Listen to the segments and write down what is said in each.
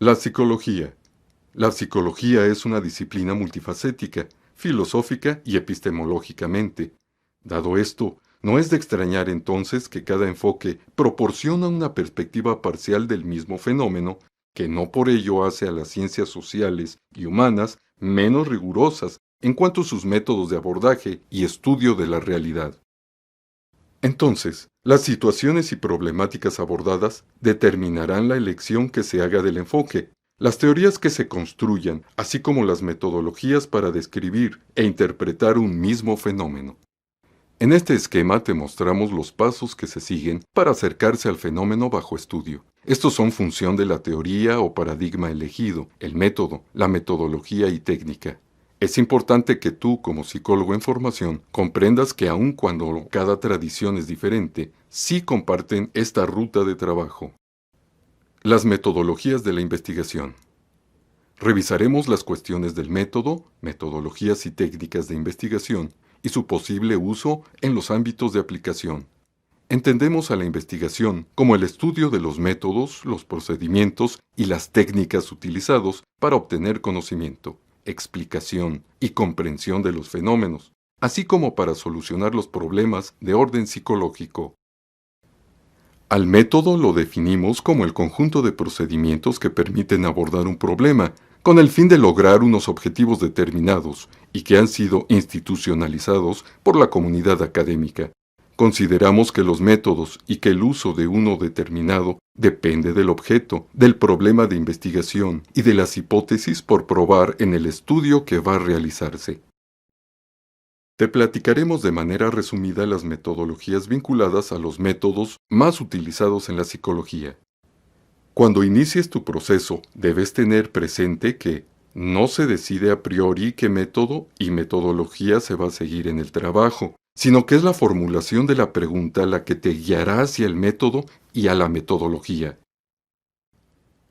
La psicología. La psicología es una disciplina multifacética, filosófica y epistemológicamente. Dado esto, no es de extrañar entonces que cada enfoque proporciona una perspectiva parcial del mismo fenómeno, que no por ello hace a las ciencias sociales y humanas menos rigurosas en cuanto a sus métodos de abordaje y estudio de la realidad. Entonces, las situaciones y problemáticas abordadas determinarán la elección que se haga del enfoque, las teorías que se construyan, así como las metodologías para describir e interpretar un mismo fenómeno. En este esquema te mostramos los pasos que se siguen para acercarse al fenómeno bajo estudio. Estos son función de la teoría o paradigma elegido, el método, la metodología y técnica. Es importante que tú, como psicólogo en formación, comprendas que aun cuando cada tradición es diferente, sí comparten esta ruta de trabajo. Las metodologías de la investigación. Revisaremos las cuestiones del método, metodologías y técnicas de investigación, y su posible uso en los ámbitos de aplicación. Entendemos a la investigación como el estudio de los métodos, los procedimientos y las técnicas utilizados para obtener conocimiento, explicación y comprensión de los fenómenos, así como para solucionar los problemas de orden psicológico. Al método lo definimos como el conjunto de procedimientos que permiten abordar un problema, con el fin de lograr unos objetivos determinados y que han sido institucionalizados por la comunidad académica. Consideramos que los métodos y que el uso de uno determinado depende del objeto, del problema de investigación y de las hipótesis por probar en el estudio que va a realizarse. Te platicaremos de manera resumida las metodologías vinculadas a los métodos más utilizados en la psicología. Cuando inicies tu proceso, debes tener presente que no se decide a priori qué método y metodología se va a seguir en el trabajo, sino que es la formulación de la pregunta la que te guiará hacia el método y a la metodología.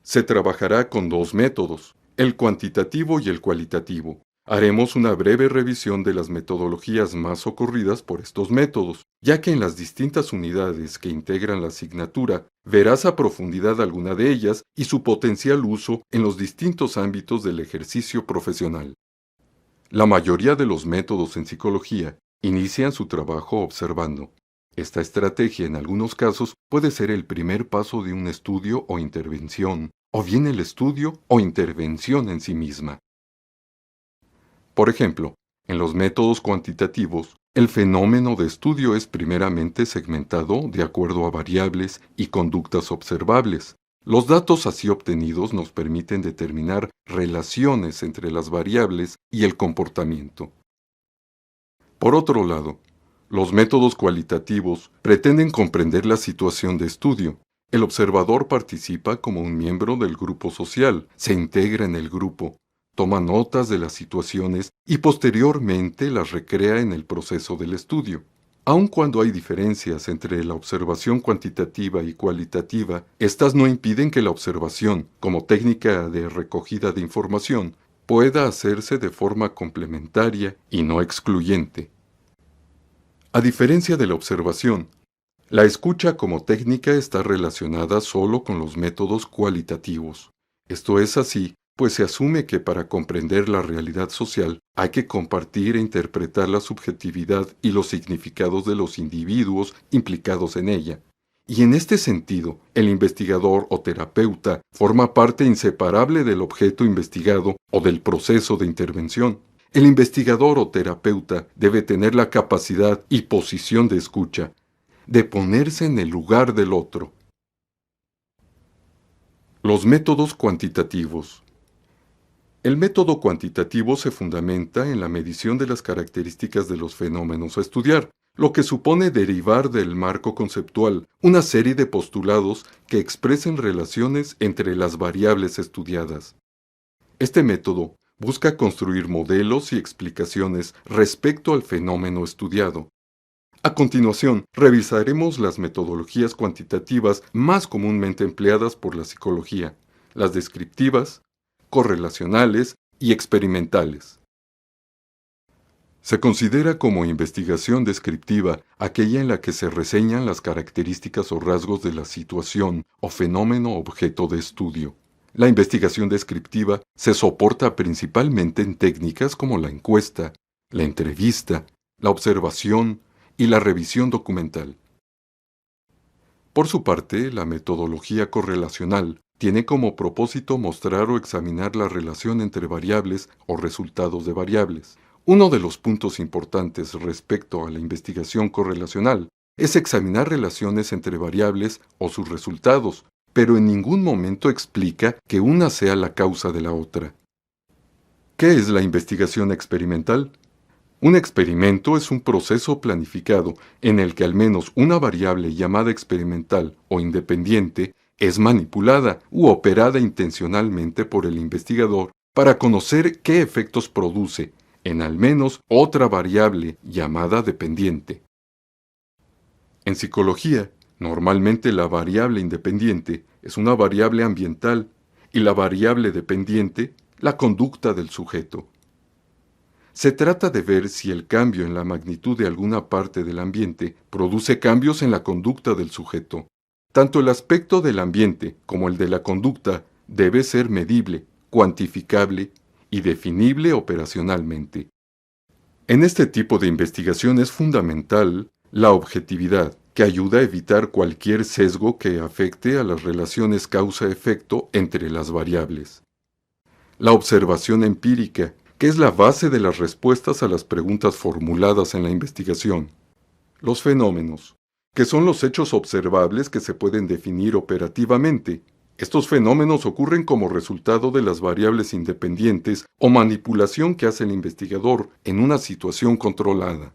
Se trabajará con dos métodos, el cuantitativo y el cualitativo. Haremos una breve revisión de las metodologías más ocurridas por estos métodos, ya que en las distintas unidades que integran la asignatura verás a profundidad alguna de ellas y su potencial uso en los distintos ámbitos del ejercicio profesional. La mayoría de los métodos en psicología inician su trabajo observando. Esta estrategia en algunos casos puede ser el primer paso de un estudio o intervención, o bien el estudio o intervención en sí misma. Por ejemplo, en los métodos cuantitativos, el fenómeno de estudio es primeramente segmentado de acuerdo a variables y conductas observables. Los datos así obtenidos nos permiten determinar relaciones entre las variables y el comportamiento. Por otro lado, los métodos cualitativos pretenden comprender la situación de estudio. El observador participa como un miembro del grupo social, se integra en el grupo, toma notas de las situaciones y posteriormente las recrea en el proceso del estudio. Aun cuando hay diferencias entre la observación cuantitativa y cualitativa, estas no impiden que la observación, como técnica de recogida de información, pueda hacerse de forma complementaria y no excluyente. A diferencia de la observación, la escucha como técnica está relacionada solo con los métodos cualitativos. Esto es así, pues se asume que para comprender la realidad social hay que compartir e interpretar la subjetividad y los significados de los individuos implicados en ella. Y en este sentido, el investigador o terapeuta forma parte inseparable del objeto investigado o del proceso de intervención. El investigador o terapeuta debe tener la capacidad y posición de escucha, de ponerse en el lugar del otro. Los métodos cuantitativos. El método cuantitativo se fundamenta en la medición de las características de los fenómenos a estudiar, lo que supone derivar del marco conceptual una serie de postulados que expresen relaciones entre las variables estudiadas. Este método busca construir modelos y explicaciones respecto al fenómeno estudiado. A continuación, revisaremos las metodologías cuantitativas más comúnmente empleadas por la psicología, las descriptivas, correlacionales y experimentales. Se considera como investigación descriptiva aquella en la que se reseñan las características o rasgos de la situación o fenómeno objeto de estudio. La investigación descriptiva se soporta principalmente en técnicas como la encuesta, la entrevista, la observación y la revisión documental. Por su parte, la metodología correlacional tiene como propósito mostrar o examinar la relación entre variables o resultados de variables. Uno de los puntos importantes respecto a la investigación correlacional es examinar relaciones entre variables o sus resultados, pero en ningún momento explica que una sea la causa de la otra. ¿Qué es la investigación experimental? Un experimento es un proceso planificado en el que al menos una variable llamada experimental o independiente es manipulada u operada intencionalmente por el investigador para conocer qué efectos produce en al menos otra variable llamada dependiente. En psicología, normalmente la variable independiente es una variable ambiental y la variable dependiente la conducta del sujeto. Se trata de ver si el cambio en la magnitud de alguna parte del ambiente produce cambios en la conducta del sujeto. Tanto el aspecto del ambiente como el de la conducta debe ser medible, cuantificable y definible operacionalmente. En este tipo de investigación es fundamental la objetividad, que ayuda a evitar cualquier sesgo que afecte a las relaciones causa-efecto entre las variables. La observación empírica, que es la base de las respuestas a las preguntas formuladas en la investigación. Los fenómenos, que son los hechos observables que se pueden definir operativamente. Estos fenómenos ocurren como resultado de las variables independientes o manipulación que hace el investigador en una situación controlada.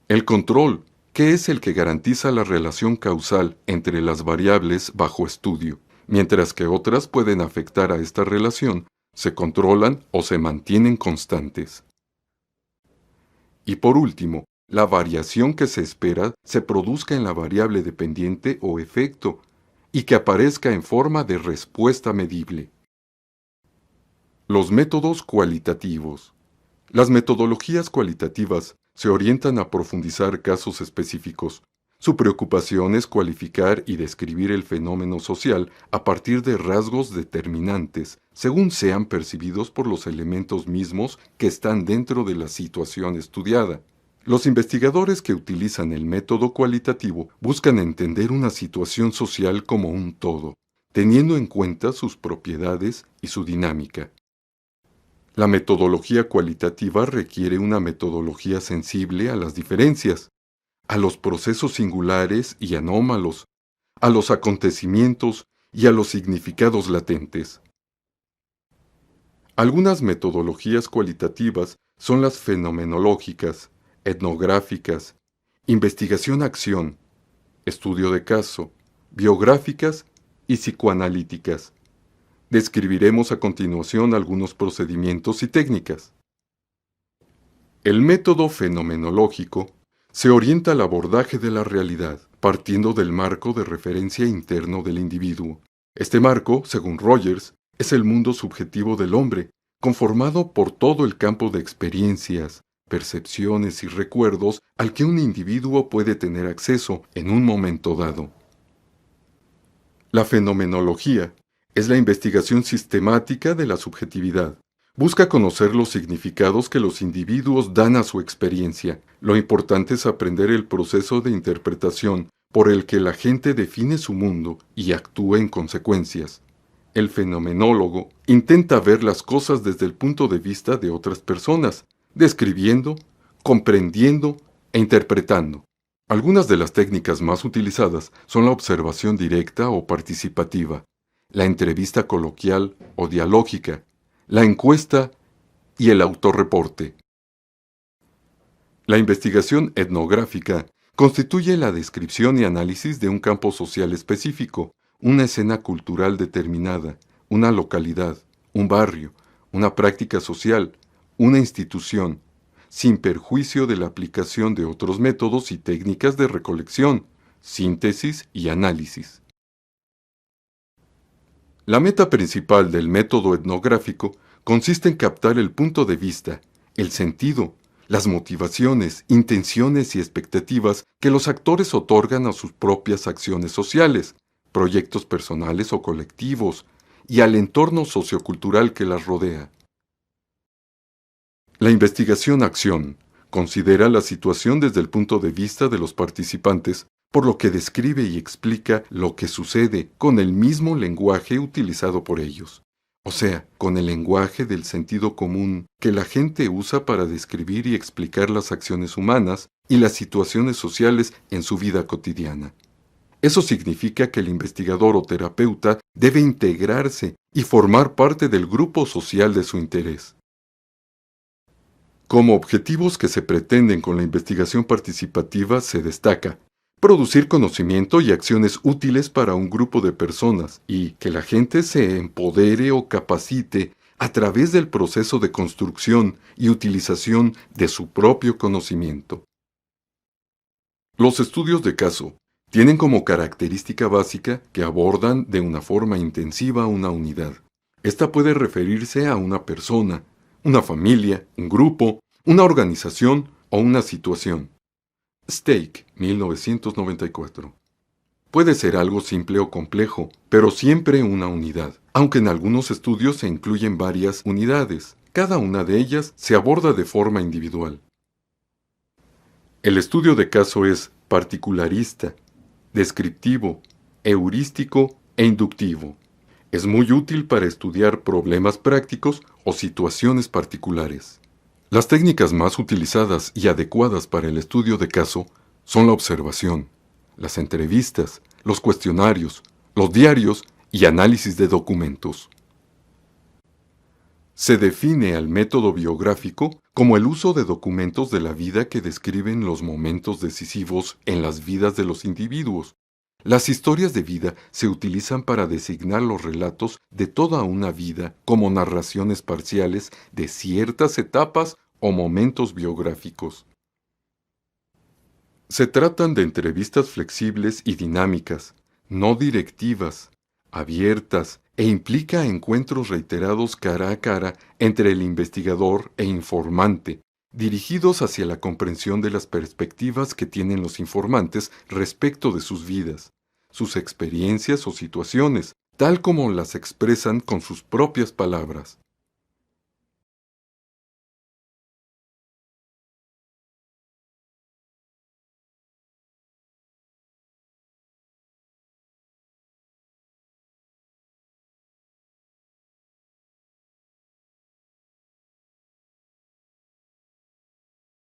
El control, que es el que garantiza la relación causal entre las variables bajo estudio, mientras que otras pueden afectar a esta relación, se controlan o se mantienen constantes. Y por último, la variación que se espera se produzca en la variable dependiente o efecto, y que aparezca en forma de respuesta medible. Los métodos cualitativos. Las metodologías cualitativas se orientan a profundizar casos específicos. Su preocupación es cualificar y describir el fenómeno social a partir de rasgos determinantes, según sean percibidos por los elementos mismos que están dentro de la situación estudiada. Los investigadores que utilizan el método cualitativo buscan entender una situación social como un todo, teniendo en cuenta sus propiedades y su dinámica. La metodología cualitativa requiere una metodología sensible a las diferencias, a los procesos singulares y anómalos, a los acontecimientos y a los significados latentes. Algunas metodologías cualitativas son las fenomenológicas, etnográficas, investigación-acción, estudio de caso, biográficas y psicoanalíticas. Describiremos a continuación algunos procedimientos y técnicas. El método fenomenológico se orienta al abordaje de la realidad, partiendo del marco de referencia interno del individuo. Este marco, según Rogers, es el mundo subjetivo del hombre, conformado por todo el campo de experiencias, percepciones y recuerdos al que un individuo puede tener acceso en un momento dado. La fenomenología es la investigación sistemática de la subjetividad. Busca conocer los significados que los individuos dan a su experiencia. Lo importante es aprender el proceso de interpretación por el que la gente define su mundo y actúa en consecuencias. El fenomenólogo intenta ver las cosas desde el punto de vista de otras personas, describiendo, comprendiendo e interpretando. Algunas de las técnicas más utilizadas son la observación directa o participativa, la entrevista coloquial o dialógica, la encuesta y el autorreporte. La investigación etnográfica constituye la descripción y análisis de un campo social específico, una escena cultural determinada, una localidad, un barrio, una práctica social, una institución, sin perjuicio de la aplicación de otros métodos y técnicas de recolección, síntesis y análisis. La meta principal del método etnográfico consiste en captar el punto de vista, el sentido, las motivaciones, intenciones y expectativas que los actores otorgan a sus propias acciones sociales, proyectos personales o colectivos, y al entorno sociocultural que las rodea. La investigación-acción considera la situación desde el punto de vista de los participantes, por lo que describe y explica lo que sucede con el mismo lenguaje utilizado por ellos, o sea, con el lenguaje del sentido común que la gente usa para describir y explicar las acciones humanas y las situaciones sociales en su vida cotidiana. Eso significa que el investigador o terapeuta debe integrarse y formar parte del grupo social de su interés. Como objetivos que se pretenden con la investigación participativa se destaca producir conocimiento y acciones útiles para un grupo de personas y que la gente se empodere o capacite a través del proceso de construcción y utilización de su propio conocimiento. Los estudios de caso tienen como característica básica que abordan de una forma intensiva una unidad. Esta puede referirse a una persona, una familia, un grupo, una organización o una situación. Stake, 1994. Puede ser algo simple o complejo, pero siempre una unidad, aunque en algunos estudios se incluyen varias unidades. Cada una de ellas se aborda de forma individual. El estudio de caso es particularista, descriptivo, heurístico e inductivo. Es muy útil para estudiar problemas prácticos o situaciones particulares. Las técnicas más utilizadas y adecuadas para el estudio de caso son la observación, las entrevistas, los cuestionarios, los diarios y análisis de documentos. Se define al método biográfico como el uso de documentos de la vida que describen los momentos decisivos en las vidas de los individuos. Las historias de vida se utilizan para designar los relatos de toda una vida como narraciones parciales de ciertas etapas o momentos biográficos. Se tratan de entrevistas flexibles y dinámicas, no directivas, abiertas e implica encuentros reiterados cara a cara entre el investigador e informante, dirigidos hacia la comprensión de las perspectivas que tienen los informantes respecto de sus vidas, sus experiencias o situaciones, tal como las expresan con sus propias palabras.